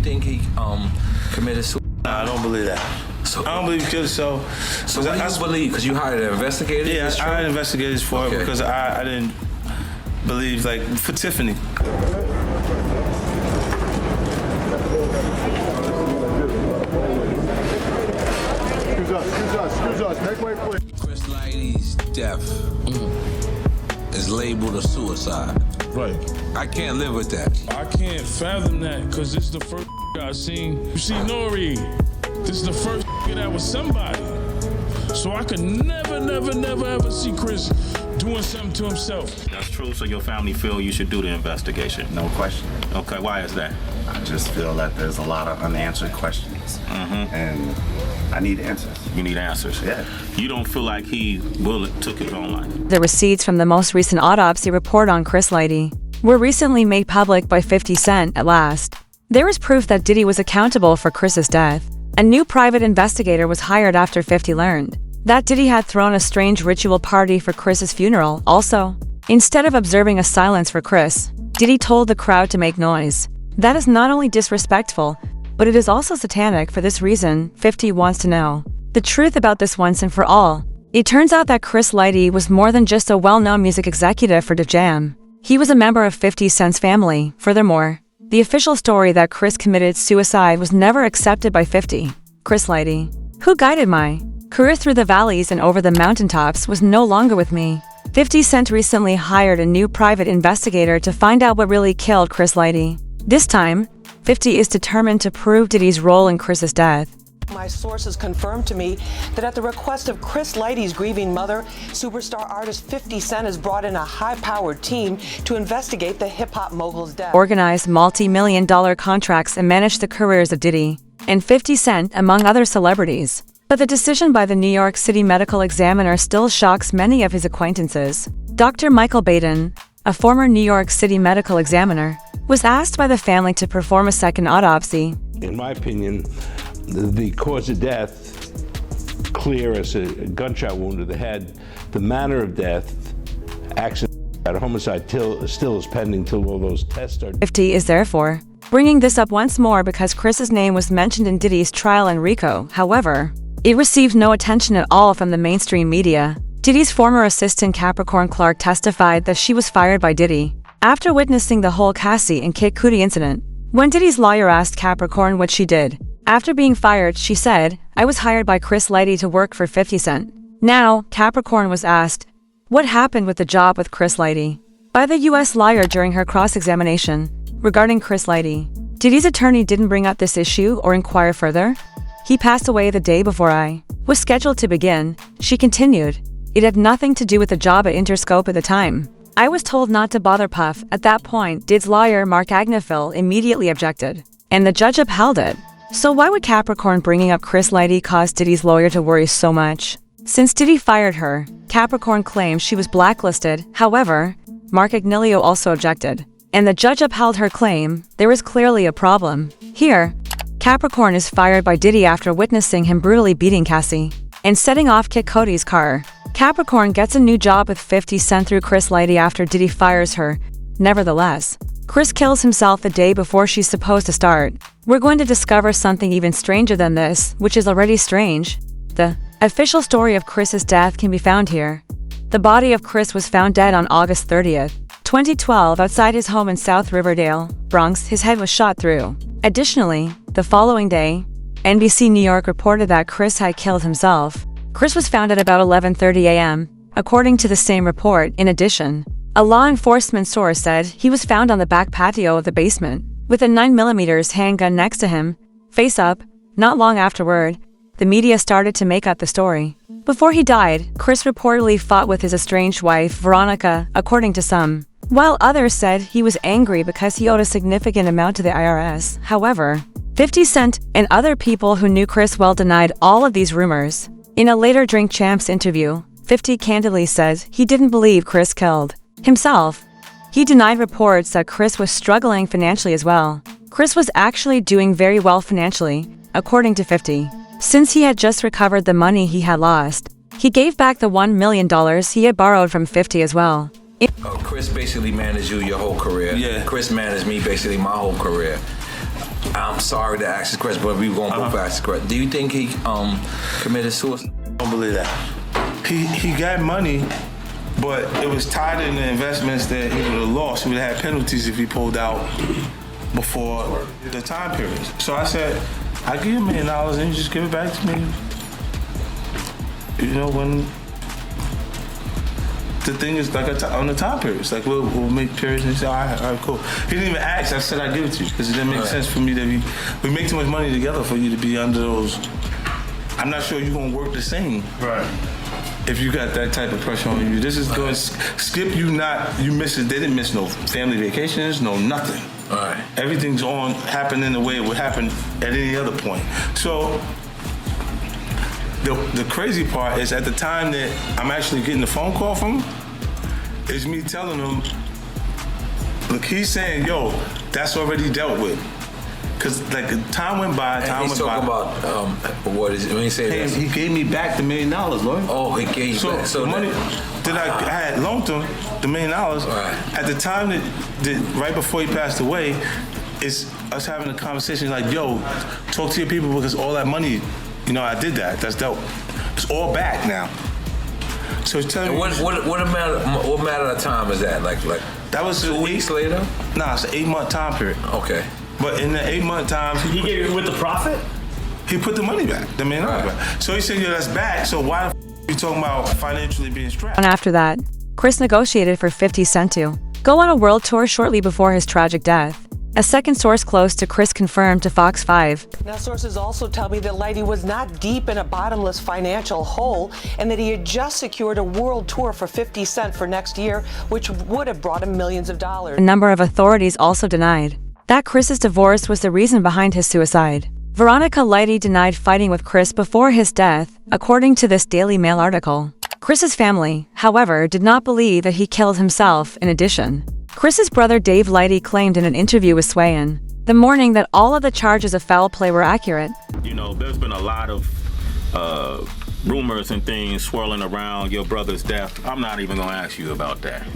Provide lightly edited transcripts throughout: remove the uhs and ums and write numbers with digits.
think he committed suicide? Nah, I don't believe that. So, I don't believe he killed himself. So what do you believe? Because you hired an investigator? Yeah, I hired investigators for it because I didn't believe, like, for Tiffany. Excuse us. Make way, please. Chris Lighty's death is labeled a suicide. Right. I can't live with that. I can't fathom that because this is the first I seen. You see, Nori, this is the first that was somebody. So I could never, ever see Chris doing something to himself. That's true, so your family feel you should do the investigation? No question. Okay, why is that? I just feel that there's a lot of unanswered questions, and I need answers. You need answers? Yeah. You don't feel like he took his own life? The receipts from the most recent autopsy report on Chris Lighty were recently made public by 50 Cent at last. There is proof that Diddy was accountable for Chris's death. A new private investigator was hired after 50 learned that Diddy had thrown a strange ritual party for Chris's funeral. Also, instead of observing a silence for Chris, Diddy told the crowd to make noise. That is not only disrespectful, but it is also satanic. For this reason, 50 wants to know the truth about this once and for all. It turns out that Chris Lighty was more than just a well-known music executive for Def Jam. He was a member of 50 Cent's family. Furthermore, the official story that Chris committed suicide was never accepted by 50. Chris Lighty, who guided my career through the valleys and over the mountaintops, was no longer with me. 50 Cent recently hired a new private investigator to find out what really killed Chris Lighty. This time, 50 is determined to prove Diddy's role in Chris's death. My sources confirmed to me that at the request of Chris Lighty's grieving mother, superstar artist 50 Cent has brought in a high-powered team to investigate the hip-hop mogul's death. Organized multi-million-dollar contracts and managed the careers of Diddy and 50 Cent, among other celebrities. But the decision by the New York City medical examiner still shocks many of his acquaintances. Dr. Michael Baden, a former New York City medical examiner, was asked by the family to perform a second autopsy. In my opinion, the cause of death, clear as a gunshot wound to the head. The manner of death, accident, homicide, still is pending till all those tests are. 50 is therefore bringing this up once more because Chris's name was mentioned in Diddy's trial in RICO. However, it received no attention at all from the mainstream media. Diddy's former assistant Capricorn Clark testified that she was fired by Diddy after witnessing the whole Cassie and Kid Cudi incident. When Diddy's lawyer asked Capricorn what she did after being fired, she said, "I was hired by Chris Lighty to work for 50 Cent." Now, Capricorn was asked what happened with the job with Chris Lighty by the U.S. lawyer during her cross-examination regarding Chris Lighty. Diddy's attorney didn't bring up this issue or inquire further. He passed away the day before I was scheduled to begin, she continued. It had nothing to do with the job at Interscope at the time. I was told not to bother Puff. At that point, Did's lawyer, Mark Agnifil, immediately objected, and the judge upheld it. So why would Capricorn bringing up Chris Lighty cause Diddy's lawyer to worry so much? Since Diddy fired her, Capricorn claims she was blacklisted. However, Mark Agnifil also objected, and the judge upheld her claim. There is clearly a problem here. Capricorn is fired by Diddy after witnessing him brutally beating Cassie and setting off Kid Cudi's car. Capricorn gets a new job with 50 Cent through Chris Lighty after Diddy fires her. Nevertheless, Chris kills himself the day before she's supposed to start. We're going to discover something even stranger than this, which is already strange. The official story of Chris's death can be found here. The body of Chris was found dead on August 30th, 2012 outside his home in South Riverdale, Bronx. His head was shot through. Additionally, the following day, NBC New York reported that Chris had killed himself. Chris was found at about 11:30 a.m., according to the same report. In addition, a law enforcement source said he was found on the back patio of the basement, with a 9mm handgun next to him, face up. Not long afterward, the media started to make up the story. Before he died, Chris reportedly fought with his estranged wife, Veronica, according to some, while others said he was angry because he owed a significant amount to the IRS. However, 50 Cent and other people who knew Chris well denied all of these rumors. In a later Drink Champs interview, 50 candidly said he didn't believe Chris killed himself. He denied reports that Chris was struggling financially as well. Chris was actually doing very well financially, according to 50. Since he had just recovered the money he had lost, he gave back the $1 million he had borrowed from 50 as well. Chris basically managed you your whole career. Yeah. Chris managed me basically my whole career. I'm sorry to ask this question, but we're going to both ask this question. Do you think he committed suicide? I don't believe that. He got money, but it was tied in the investments that he would have lost. He would have had penalties if he pulled out before the time period. So I said, I give you $1 million and you just give it back to me. You know, when the thing is like on the time periods, like we'll make periods and say, all right, cool. He didn't even ask. I said I give it to you because it didn't make sense for me to we make too much money together for you to be under those. I'm not sure you're gonna work the same. Right. If you got that type of pressure on you, this is going to skip you. You miss it. They didn't miss no family vacations, no nothing. All right. Everything's happening the way it would happen at any other point. So the crazy part is at the time that I'm actually getting the phone call from him, is me telling him, look, he's saying, yo, that's already dealt with. Because like time went by, He's talking about what is it? When he say he gave me back the $1 million, Lord. Oh, he gave you back. So the money that I had loaned him, the $1 million, at the time that right before he passed away, is us having a conversation like, yo, talk to your people because all that money, you know, I did that. That's dope. It's all back now. So he's telling me. What matter of time is that? Like that was 2 weeks later? Nah, it's an 8-month time period. Okay. But in the 8-month time, he gave you with the profit? He put the money back, the $1 million back. So he said, "Yo, that's back. So why the you talking about financially being strapped?" And after that, Chris negotiated for 50 Cent to go on a world tour shortly before his tragic death. A second source close to Chris confirmed to Fox 5. Now, sources also tell me that Lighty was not deep in a bottomless financial hole and that he had just secured a world tour for 50 Cent for next year, which would have brought him millions of dollars. A number of authorities also denied that Chris's divorce was the reason behind his suicide. Veronica Lighty denied fighting with Chris before his death, according to this Daily Mail article. Chris's family, however, did not believe that he killed himself. In addition, Chris's brother Dave Lighty claimed in an interview with Swayan the morning that all of the charges of foul play were accurate. You know, there's been a lot of rumors and things swirling around your brother's death. I'm not even gonna ask you about that.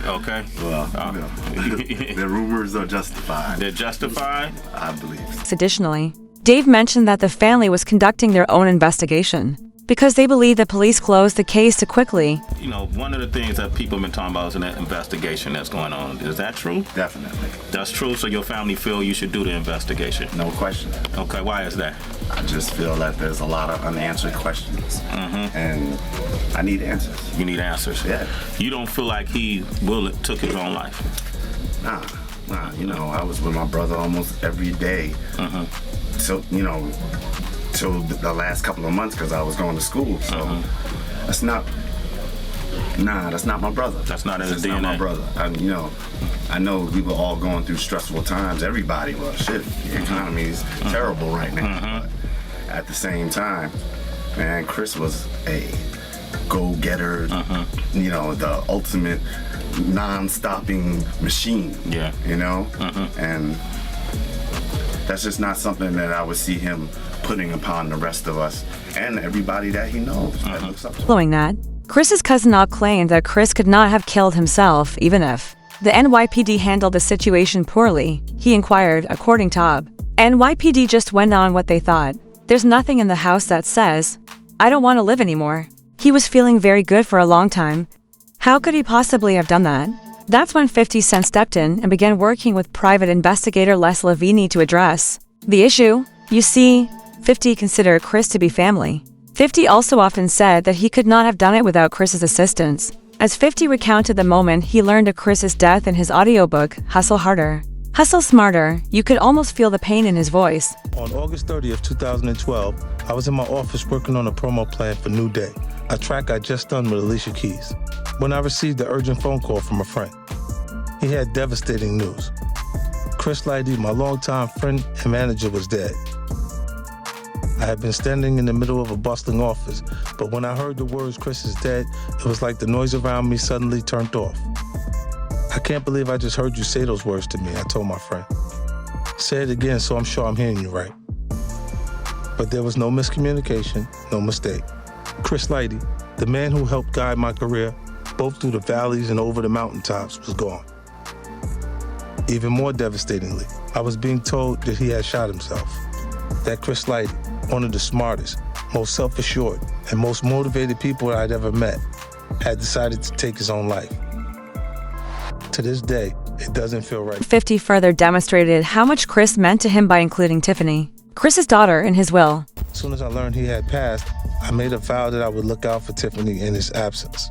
Okay? Well, the rumors are justified. They're justified? I believe. Additionally, Dave mentioned that the family was conducting their own investigation because they believe the police closed the case too quickly. You know, one of the things that people have been talking about is an investigation that's going on. Is that true? Definitely. That's true, so your family feel you should do the investigation? No question. Okay, why is that? I just feel that there's a lot of unanswered questions, and I need answers. You need answers? Yeah. You don't feel like he took his own life? Nah. You know, I was with my brother almost every day. So, you know, till the last couple of months because I was going to school. So that's not my brother. That's not in his DNA. DNA. Not my brother. I know we were all going through stressful times. Everybody was. Shit, the economy is terrible right now. But at the same time, man, Chris was a go-getter. You know, the ultimate non-stopping machine. Yeah. You know, and that's just not something that I would see him putting upon the rest of us and everybody that he knows that looks up to. Following that, Chris's cousin Al claimed that Chris could not have killed himself even if the NYPD handled the situation poorly. He inquired, according to Ab. NYPD just went on what they thought. There's nothing in the house that says, I don't want to live anymore. He was feeling very good for a long time. How could he possibly have done that? That's when 50 Cent stepped in and began working with private investigator Les Lavini to address the issue. You see, 50 considered Chris to be family. 50 also often said that he could not have done it without Chris's assistance, as 50 recounted the moment he learned of Chris's death in his audiobook, Hustle Harder, Hustle Smarter. You could almost feel the pain in his voice. On August 30th, 2012, I was in my office working on a promo plan for New Day, a track I just done with Alicia Keys, when I received an urgent phone call from a friend. He had devastating news. Chris Lighty, my longtime friend and manager, was dead. I had been standing in the middle of a bustling office, but when I heard the words, Chris is dead, it was like the noise around me suddenly turned off. I can't believe I just heard you say those words to me, I told my friend. Say it again so I'm sure I'm hearing you right. But there was no miscommunication, no mistake. Chris Lighty, the man who helped guide my career, both through the valleys and over the mountaintops, was gone. Even more devastatingly, I was being told that he had shot himself. That Chris Lighty, one of the smartest, most self-assured, and most motivated people I'd ever met, had decided to take his own life. To this day, it doesn't feel right. 50 further demonstrated how much Chris meant to him by including Tiffany, Chris's daughter, in his will. As soon as I learned he had passed, I made a vow that I would look out for Tiffany in his absence.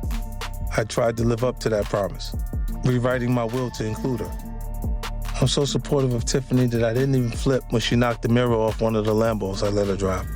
I tried to live up to that promise, rewriting my will to include her. I'm so supportive of Tiffany that I didn't even flip when she knocked the mirror off one of the Lambos I let her drive.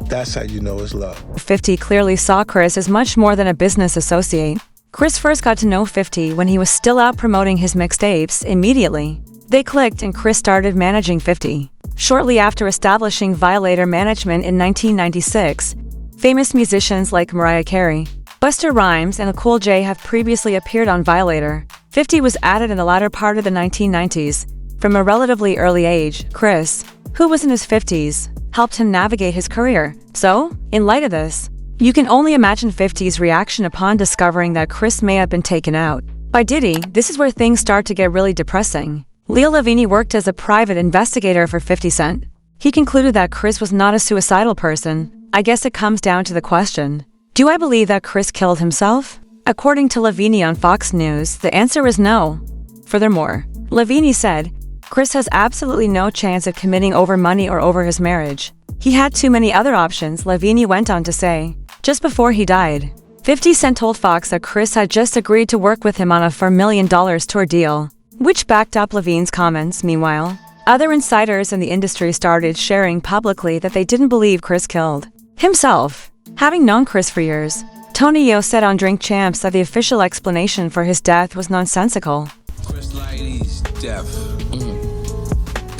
That's how you know it's love. 50 clearly saw Chris as much more than a business associate. Chris first got to know 50 when he was still out promoting his mixtapes. Immediately, they clicked and Chris started managing 50. Shortly after establishing Violator management in 1996, famous musicians like Mariah Carey, Busta Rhymes, and Cool J have previously appeared on Violator. 50 was added in the latter part of the 1990s. From a relatively early age, Chris, who was in his 50s, helped him navigate his career. So, in light of this, you can only imagine 50's reaction upon discovering that Chris may have been taken out by Diddy. This is where things start to get really depressing. Leo Lavigne worked as a private investigator for 50 Cent. He concluded that Chris was not a suicidal person. I guess it comes down to the question, do I believe that Chris killed himself? According to Lavigne on Fox News, the answer is no. Furthermore, Lavigne said, Chris has absolutely no chance of committing over money or over his marriage. He had too many other options, Lavigne went on to say. Just before he died, 50 Cent told Fox that Chris had just agreed to work with him on a $4 million tour deal, which backed up Lavigne's comments. Meanwhile, other insiders in the industry started sharing publicly that they didn't believe Chris killed himself. Having known Chris for years, Tony Yo said on Drink Champs that the official explanation for his death was nonsensical. Chris Lighty's death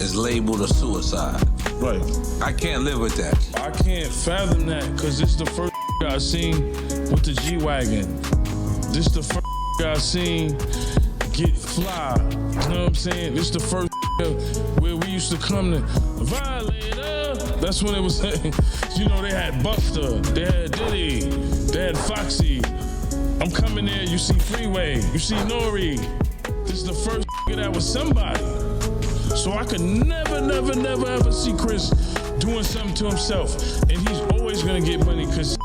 is labeled a suicide. Right. I can't live with that. I can't fathom that because it's the first I seen with the G-Wagon. This the first I seen get fly. You know what I'm saying? This the first where we used to come to Violator. That's when it was, you know, they had Buster, they had Diddy, they had Foxy. I'm coming there, you see Freeway, you see Nori. This is the first that was somebody. So I could never ever see Chris doing something to himself. And he's always gonna get money because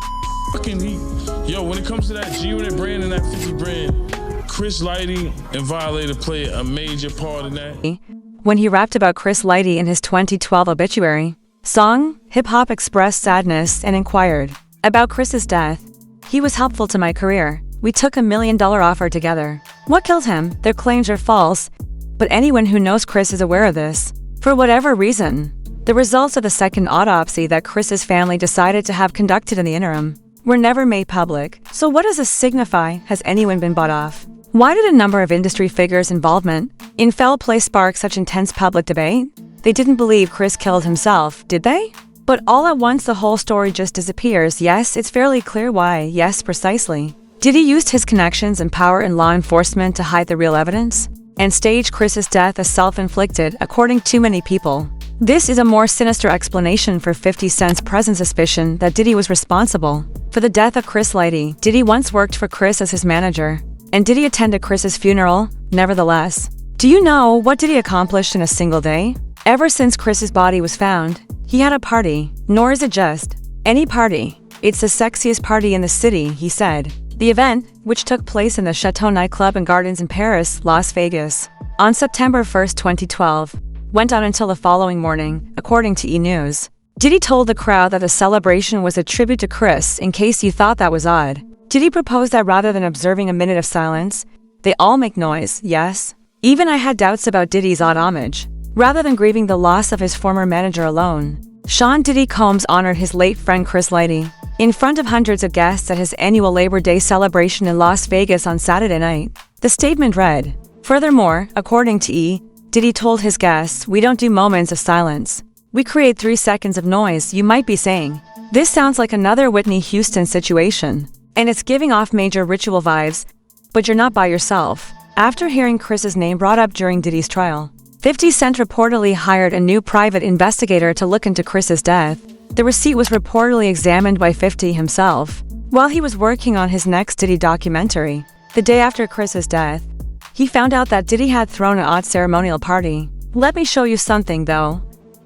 fucking when it comes to that G-Unit brand and that 50 brand, Chris Lighty and Violator play a major part in that. When he rapped about Chris Lighty in his 2012 obituary song, Hip Hop expressed sadness and inquired about Chris's death. He was helpful to my career. We took $1 million offer together. What killed him? Their claims are false. But anyone who knows Chris is aware of this. For whatever reason, the results of the second autopsy that Chris's family decided to have conducted in the interim were never made public. So what does this signify? Has anyone been bought off? Why did a number of industry figures' involvement in foul play spark such intense public debate? They didn't believe Chris killed himself, did they? But all at once the whole story just disappears. Yes, it's fairly clear why. Yes, precisely. Diddy used his connections and power in law enforcement to hide the real evidence and stage Chris's death as self-inflicted, according to many people. This is a more sinister explanation for 50 Cent's present suspicion that Diddy was responsible for the death of Chris Lighty. Diddy once worked for Chris as his manager, and Diddy attended Chris's funeral. Nevertheless, do you know what Diddy accomplished in a single day? Ever since Chris's body was found, he had a party. Nor is it just any party. It's the sexiest party in the city, he said. The event, which took place in the Chateau nightclub and gardens in Paris, Las Vegas, on September 1, 2012, went on until the following morning, according to E! News. Diddy told the crowd that the celebration was a tribute to Chris, in case you thought that was odd. Diddy proposed that rather than observing a minute of silence, they all make noise, yes? Even I had doubts about Diddy's odd homage. Rather than grieving the loss of his former manager alone, Sean Diddy Combs honored his late friend Chris Lighty in front of hundreds of guests at his annual Labor Day celebration in Las Vegas on Saturday night. The statement read, furthermore, according to E! Diddy told his guests, we don't do moments of silence. We create 3 seconds of noise. You might be saying, this sounds like another Whitney Houston situation, and it's giving off major ritual vibes, but you're not by yourself. After hearing Chris's name brought up during Diddy's trial, 50 Cent reportedly hired a new private investigator to look into Chris's death. The receipt was reportedly examined by 50 himself while he was working on his next Diddy documentary. The day after Chris's death, he found out that Diddy had thrown an odd ceremonial party Let me show you something, though,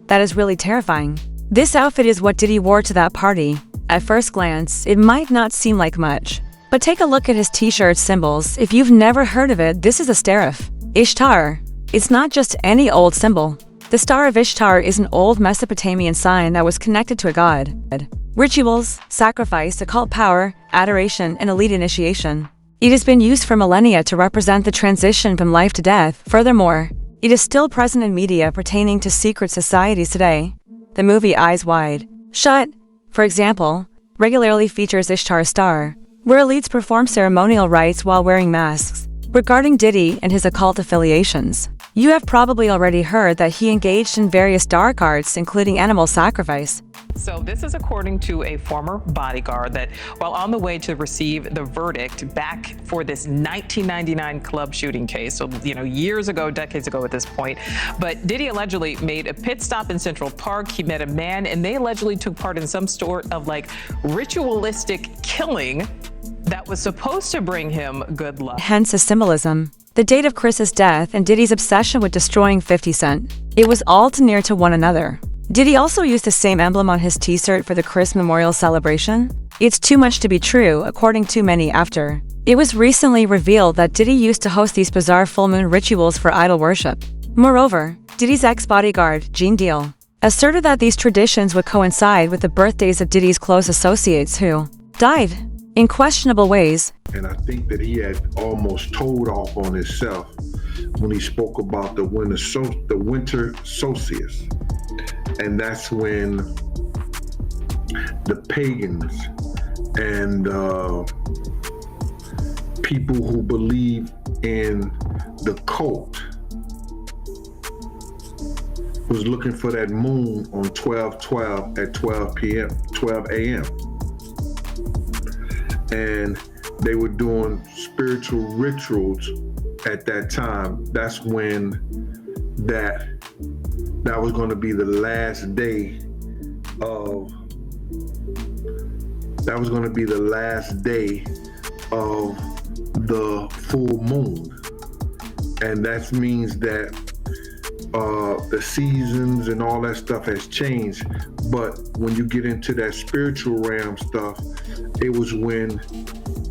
that is really terrifying. This outfit is what Diddy wore to that party. At first glance, it might not seem like much. But take a look at his t-shirt symbols. If you've never heard of it, this is a seraph. Ishtar. It's not just any old symbol. The Star of Ishtar is an old Mesopotamian sign that was connected to a god. Rituals, sacrifice, occult power, adoration, and elite initiation. It has been used for millennia to represent the transition from life to death. Furthermore, it is still present in media pertaining to secret societies today. The movie Eyes Wide Shut, for example, regularly features Ishtar's star, where elites perform ceremonial rites while wearing masks. Regarding Diddy and his occult affiliations, you have probably already heard that he engaged in various dark arts, including animal sacrifice. So this is according to a former bodyguard that while on the way to receive the verdict back for this 1999 club shooting case, so years ago, decades ago at this point, but Diddy allegedly made a pit stop in Central Park. He met a man and they allegedly took part in some sort of ritualistic killing that was supposed to bring him good luck. Hence a symbolism. The date of Chris's death and Diddy's obsession with destroying 50 Cent. It was all too near to one another. Diddy also used the same emblem on his t-shirt for the Chris Memorial celebration. It's too much to be true, according to many after. It was recently revealed that Diddy used to host these bizarre full moon rituals for idol worship. Moreover, Diddy's ex-bodyguard, Gene Deal, asserted that these traditions would coincide with the birthdays of Diddy's close associates who died in questionable ways. And I think that he had almost told off on himself when he spoke about the winter solstice. And that's when the pagans and people who believe in the cult was looking for that moon on 12/12 at 12 a.m. And they were doing spiritual rituals at that time. That's when that was going to be the last day of the full moon. And that means that the seasons and all that stuff has changed. But when you get into that spiritual realm stuff, it was when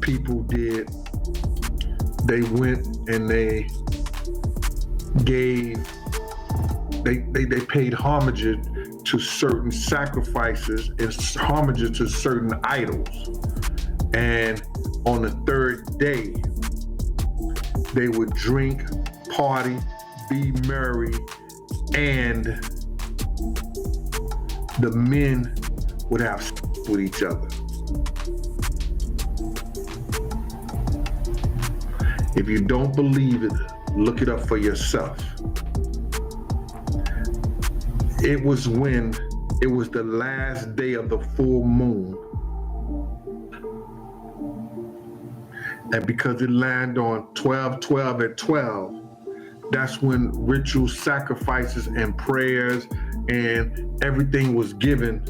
people they went and they paid homage to certain sacrifices and homage to certain idols. And on the third day, they would drink, party, be merry, and the men would have sex with each other. If you don't believe it, look it up for yourself. It was the last day of the full moon. And because it landed on 12/12 at 12, that's when ritual sacrifices and prayers and everything was given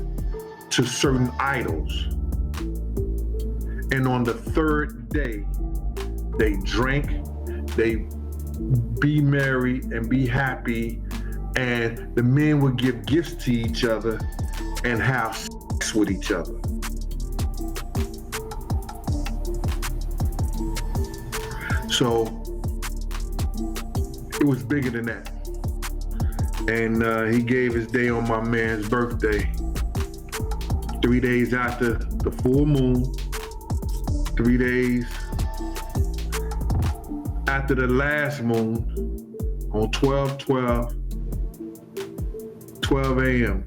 to certain idols. And on the third day, they drank, they be merry and be happy, and the men would give gifts to each other and have sex with each other. So it was bigger than that. And he gave his day on my man's birthday, 3 days after the full moon, 3 days after the last moon on 12/12, 12 a.m.